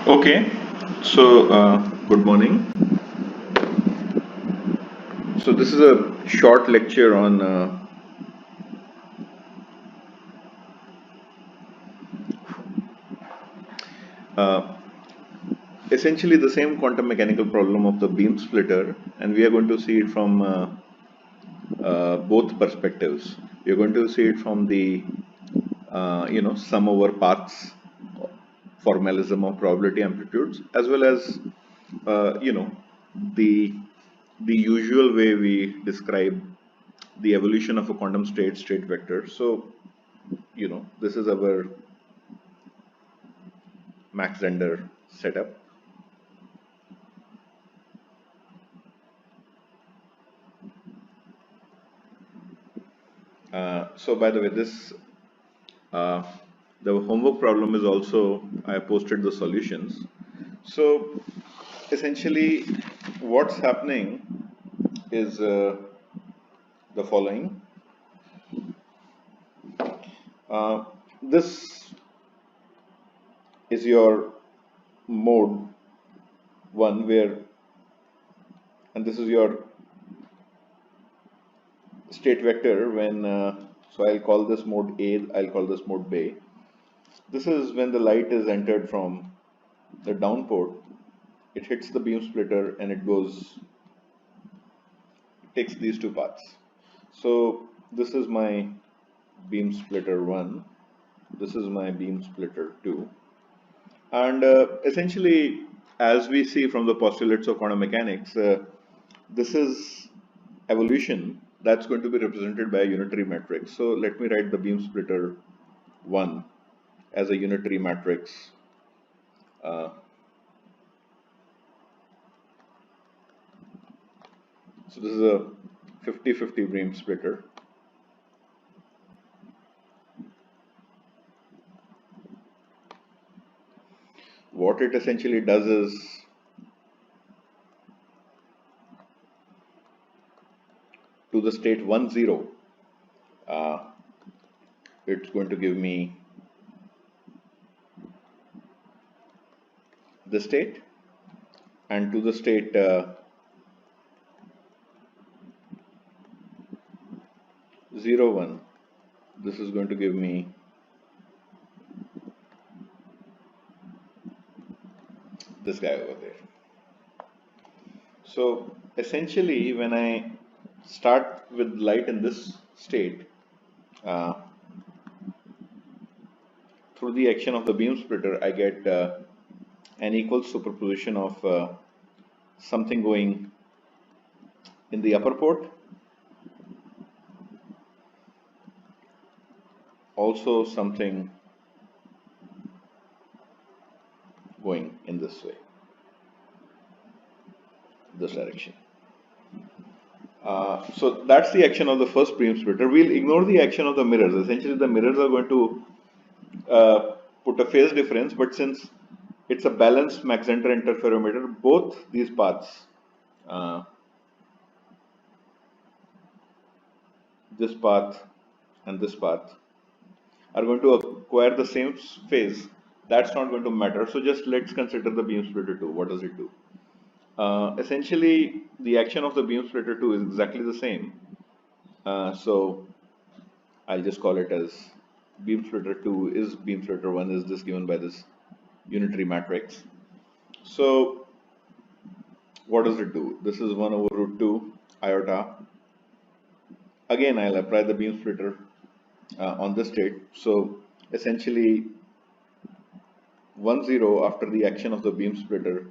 Okay, so good morning. So this is a short lecture on uh, essentially the same quantum mechanical problem of the beam splitter, and we are going to see it from both perspectives. We are going to see it from the sum over paths formalism of probability amplitudes, as well as the the usual way we describe the evolution of a quantum state vector. So this is our Max Zender setup. So by the way, this uh, the homework problem is also, I posted the solutions. So essentially what's happening is the following. This is your mode 1 where, and this is your state vector when, so I'll call this mode A, I'll call this mode B. This is when the light is entered from the down port, it hits the beam splitter and it takes these two paths. So this is my beam splitter 1, this is my beam splitter 2, and essentially, as we see from the postulates of quantum mechanics, this is evolution that's going to be represented by a unitary matrix. So let me write the beam splitter 1 as a unitary matrix. So this is a 50-50 beam splitter. What it essentially does is, to the state 1, 0, it's going to give me the state, and to the state 0, 1, this is going to give me this guy over there. So essentially, when I start with light in this state, through the action of the beam splitter, I get an equal superposition of something going in the upper port, also something going in this way, this direction. So that's the action of the first beam splitter. We'll ignore the action of the mirrors. Essentially, the mirrors are going to put a phase difference, but since it's a balanced Mach-Zehnder interferometer, both these paths, this path and this path, are going to acquire the same phase. That's not going to matter. So just let's consider the beam splitter 2. What does it do? Essentially, the action of the beam splitter 2 is exactly the same. So I'll just call it as beam splitter 2 is beam splitter 1 is this given by this unitary matrix. So what does it do? This is 1 over root 2 iota. Again, I'll apply the beam splitter on this state. So essentially 1, 0 after the action of the beam splitter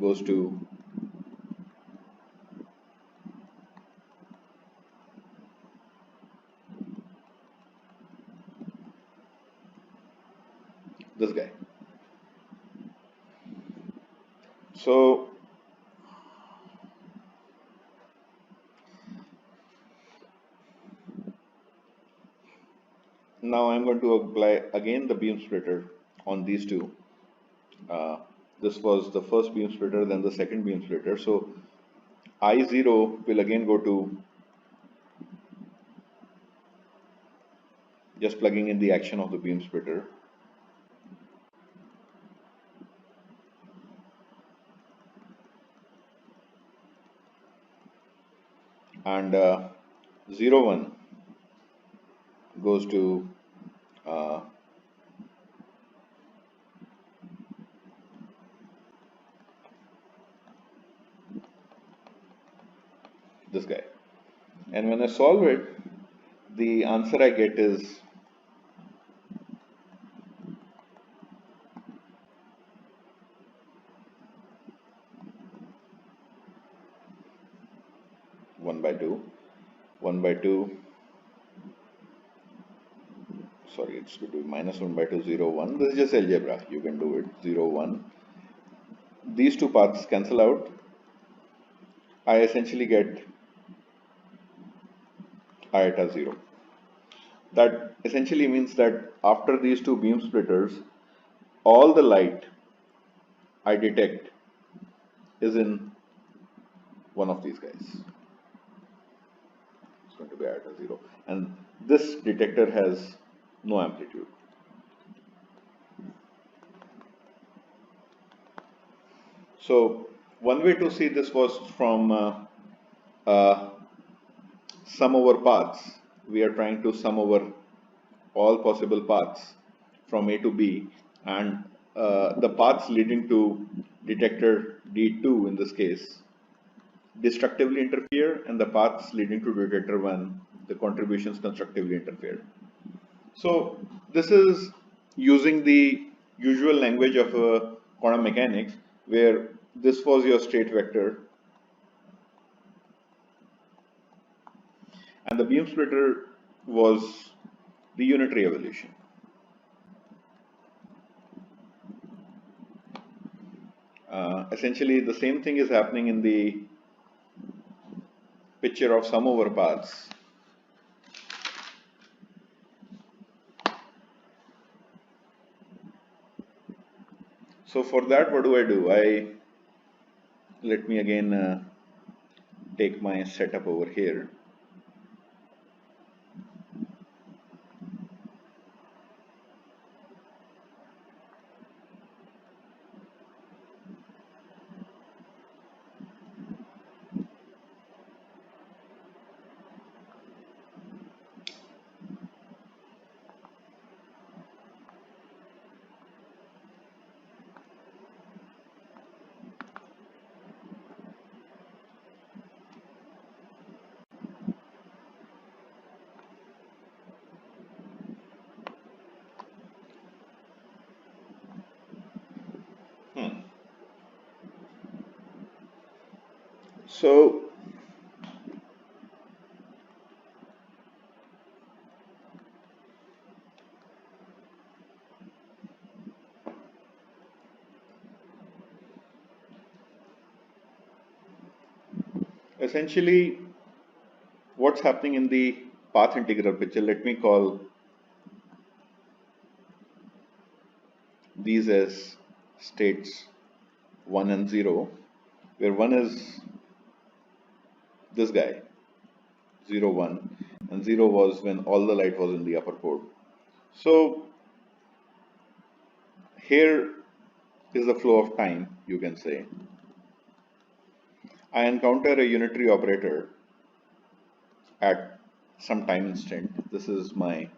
goes to this guy. So now I'm going to apply again the beam splitter on these two. This was the first beam splitter, then the second beam splitter. So I0 will again go to just plugging in the action of the beam splitter. and 0 1 goes to uh, this guy. And when I solve it, the answer I get is 1 by 2. 1 by 2, sorry, it's going to be minus 1 by 2, 0, 1. This is just algebra. You can do it. 0, 1. These two paths cancel out. I essentially get iota 0. That essentially means that after these two beam splitters, all the light I detect is in one of these guys. It's going to be iota 0. And this detector has no amplitude. So one way to see this was from sum over paths. We are trying to sum over all possible paths from A to B, and the paths leading to detector D2 in this case destructively interfere, and the paths leading to detector 1, the contributions constructively interfere. So this is using the usual language of quantum mechanics, where this was your state vector and the beam splitter was the unitary evolution. Essentially, the same thing is happening in the picture of sum over paths. So for that, what do? Let me again take my setup over here. So essentially, what's happening in the path integral picture, let me call these as states 1 and 0, where 1 is this guy, 0, 1, and 0 was when all the light was in the upper port. So here is the flow of time, you can say. I encounter a unitary operator at some time instant. This is my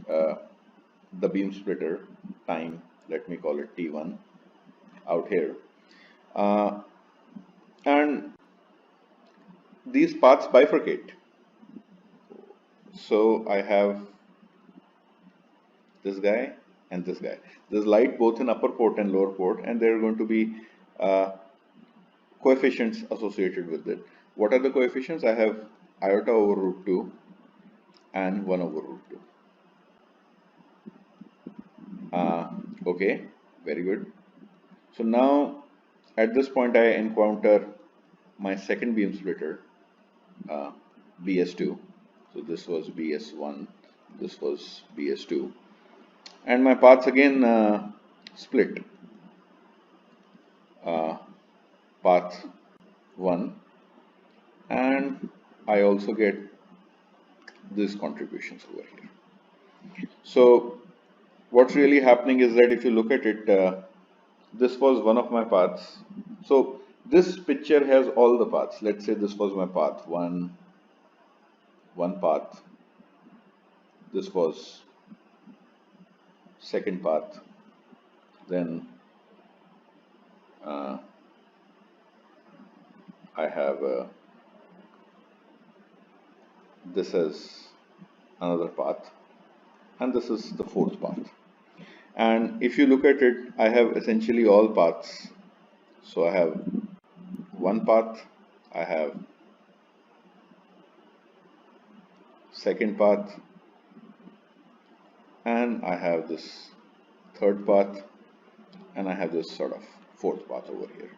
the beam splitter time, let me call it T1 out here. And these paths bifurcate. So I have this guy and this guy. There's light both in upper port and lower port, and there are going to be coefficients associated with it. What are the coefficients? I have iota over root 2 and 1 over root 2. Okay, very good. So now at this point I encounter my second beam splitter, BS2. So this was BS1, this was BS2, and my paths again split. Path 1, and I also get these contributions over here. So what's really happening is that if you look at it, this was one of my paths. So this picture has all the paths. Let's say this was my path 1, one path, this was second path, then uh, I have this as another path, and this is the fourth path. And if you look at it, I have essentially all paths. So I have one path, I have second path, and I have this third path, and I have this sort of fourth path over here.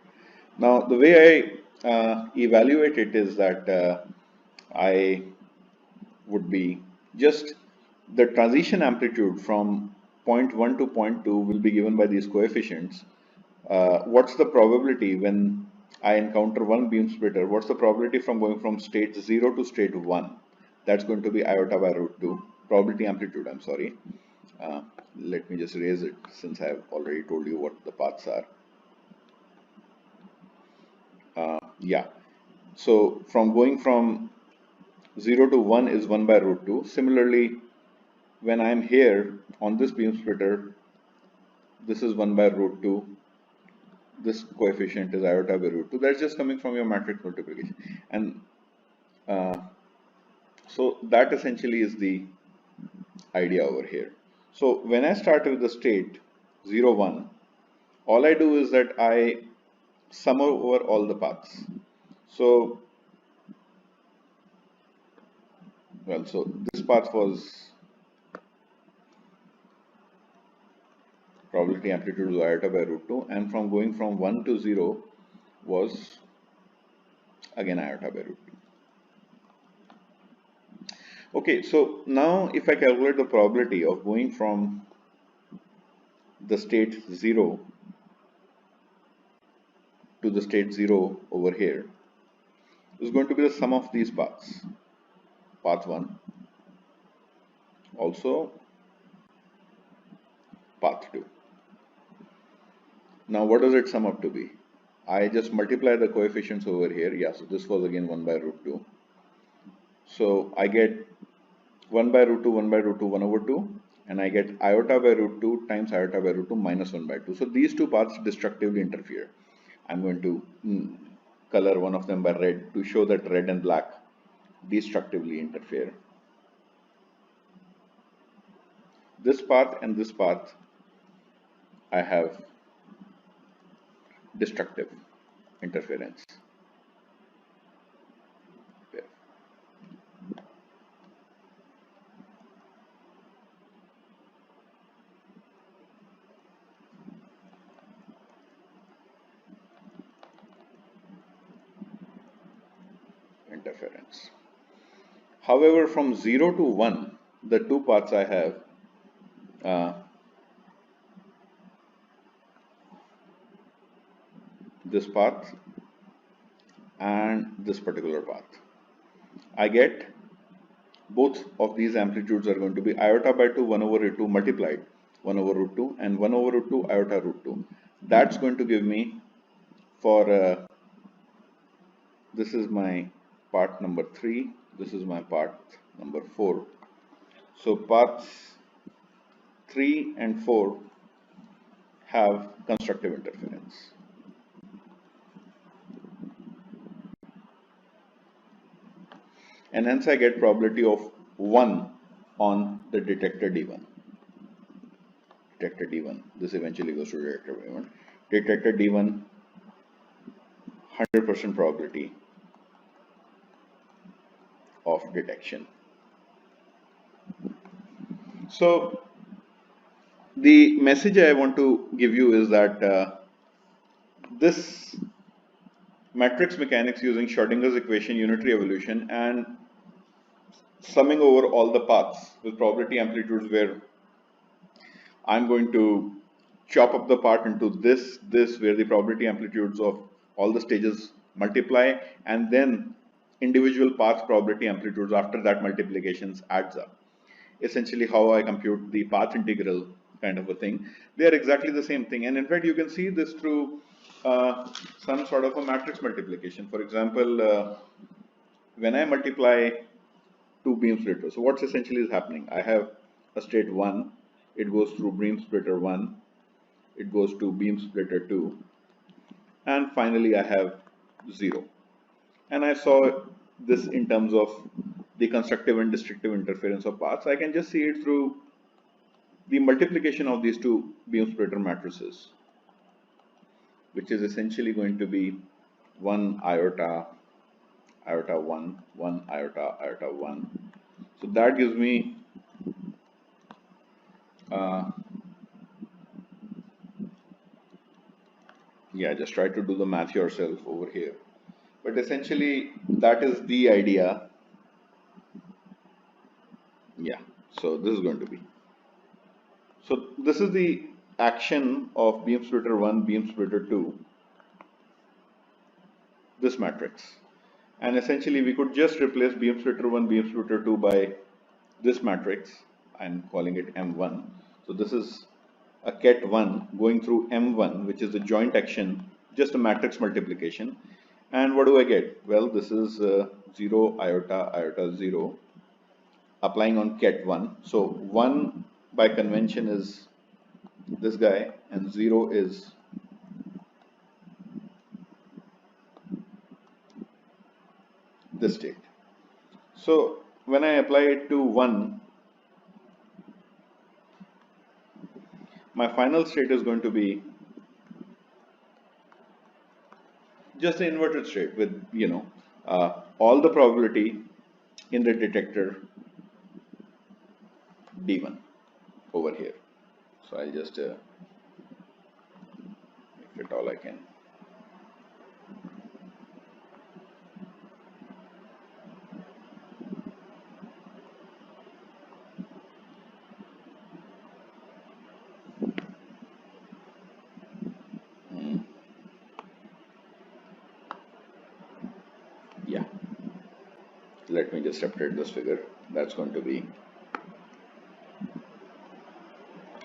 Now, the way I evaluate it is that I would be just the transition amplitude from point 1 to point 2 will be given by these coefficients. What's the probability when I encounter one beam splitter? What's the probability from going from state 0 to state 1? That's going to be iota by root 2. Probability amplitude, I'm sorry. Let me just erase it since I've already told you what the paths are. Yeah. So from going from 0 to 1 is 1 by root 2. Similarly, when I'm here on this beam splitter, this is 1 by root 2. This coefficient is iota by root 2. That's just coming from your matrix multiplication. And so that essentially is the idea over here. So when I start with the state 0, 1, all I do is that I sum over all the paths. So, well, so this path was probability amplitude was iota by root 2, and from going from 1 to 0 was again iota by root 2. Okay, so now if I calculate the probability of going from the state 0 to the state 0 over here, is going to be the sum of these paths. Path 1, also path 2. Now what does it sum up to be? I just multiply the coefficients over here. Yeah, so this was again 1 by root 2. So I get 1 by root 2, 1 by root 2, 1 over 2, and I get iota by root 2 times iota by root 2 minus 1 by 2. So these two paths destructively interfere. I'm going to color one of them by red to show that red and black destructively interfere. This path and this path, I have destructive interference. There. Interference. However, from 0 to 1, the two paths I have this path and this particular path. I get both of these amplitudes are going to be iota by 2 1 over root 2 multiplied 1 over root 2 and 1 over root 2 iota root 2. That's going to give me for this is my part number 3, this is my part number 4. So paths 3 and 4 have constructive interference. And hence I get probability of 1 on the detector D1. Detector D1. This eventually goes to detector D1. Detector D1, 100% probability of detection. So the message I want to give you is that this matrix mechanics using Schrodinger's equation, unitary evolution, and summing over all the paths with probability amplitudes where I'm going to chop up the part into this, where the probability amplitudes of all the stages multiply, and then individual path probability amplitudes after that multiplications adds up. Essentially how I compute the path integral kind of a thing. They are exactly the same thing. And in fact, you can see this through some sort of a matrix multiplication. For example, when I multiply two beam splitters. So what's essentially is happening? I have a state 1, it goes through beam splitter 1, it goes to beam splitter 2, and finally I have 0. And I saw this in terms of the constructive and destructive interference of paths. I can just see it through the multiplication of these two beam splitter matrices, which is essentially going to be 1 iota, iota 1, 1 iota, iota 1. So that gives me yeah, just try to do the math yourself over here. But essentially, that is the idea. Yeah, so this is going to be. So this is the action of beam splitter 1, beam splitter 2, this matrix. And essentially, we could just replace beam splitter 1, beam splitter 2 by this matrix. I'm calling it M1. So this is a ket 1 going through M1, which is the joint action, just a matrix multiplication. And what do I get? Well, this is 0 iota iota 0 applying on ket 1. So 1 by convention is this guy and 0 is this state. So when I apply it to 1, my final state is going to be just the inverted state with, all the probability in the detector D1 over here. So I'll just make it all I can. Yeah, let me just update this figure. That's going to be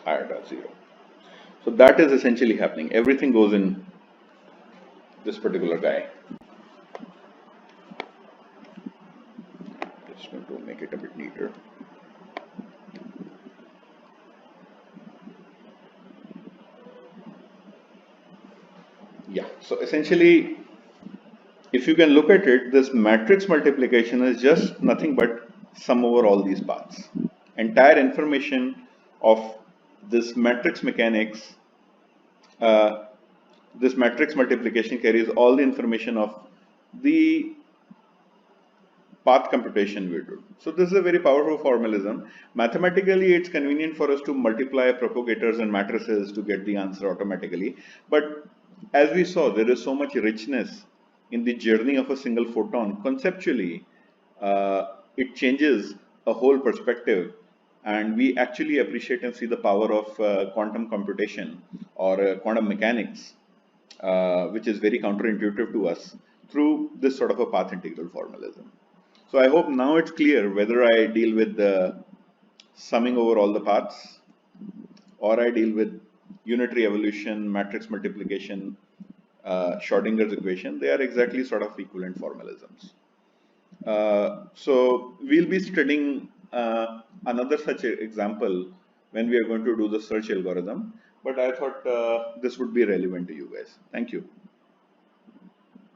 iota 0. So that is essentially happening. Everything goes in this particular guy. Just going to make it a bit neater. Yeah, so essentially, if you can look at it, this matrix multiplication is just nothing but sum over all these paths. Entire information of this matrix mechanics, this matrix multiplication carries all the information of the path computation we do. So this is a very powerful formalism. Mathematically, it's convenient for us to multiply propagators and matrices to get the answer automatically. But as we saw, there is so much richness in the journey of a single photon. Conceptually, it changes a whole perspective, and we actually appreciate and see the power of quantum computation or quantum mechanics, which is very counterintuitive to us through this sort of a path integral formalism. So I hope now it's clear whether I deal with the summing over all the paths or I deal with unitary evolution, matrix multiplication, Schrodinger's equation. They are exactly sort of equivalent formalisms. So we'll be studying another such example when we are going to do the search algorithm. But I thought this would be relevant to you guys. Thank you.